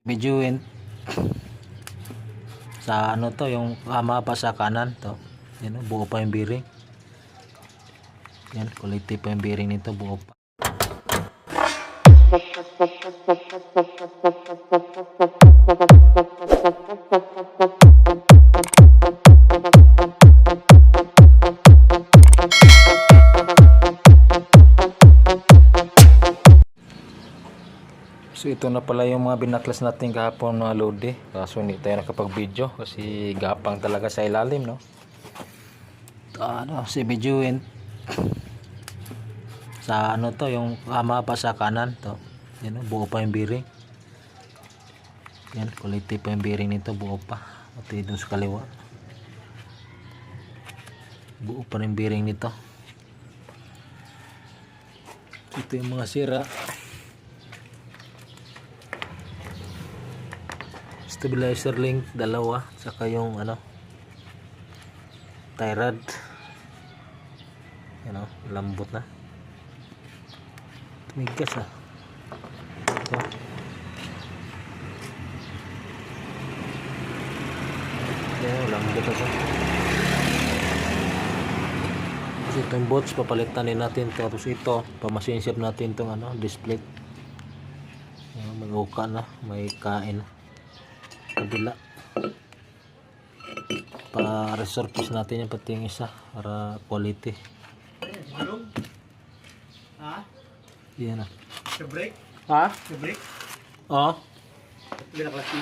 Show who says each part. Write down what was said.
Speaker 1: Bidyuin sa ano to, yung kama pa sa kanan to. Yan, buo pa yung bearing. Yan, quality pa yung bearing nito, buo pa. So ito na pala yung mga binaklas natin kahapon mga lodi. Kaso hindi tayo nakapag-video kasi gapang talaga sa ilalim, no? Ano, si bidyuin sa ano to, yung kama pa sa kanan to. Yan, buo pa yung bearing. Yan, quality pa yung bearing nito, buo pa. Pati dun sa kaliwa. Buo pa rin bearing nito. Ito yung mga sira. Stabilizer link dalawa, saka yung ano, tie rod. Yan, lambot na. Tumigas ah. Ito. Yan, lambot na. Tapos ito yung bolts, papalitan din natin ito. Tapos ito, pamasinsip natin itong ano, display. Yan, may uka na, may kain kabila. Pa-resurface natin yung pati yung isa para quality.
Speaker 2: Ha?
Speaker 1: Yan na.
Speaker 2: Sa brake?
Speaker 1: Ha?
Speaker 2: Sa brake?
Speaker 1: Oo.
Speaker 2: Hindi na klase.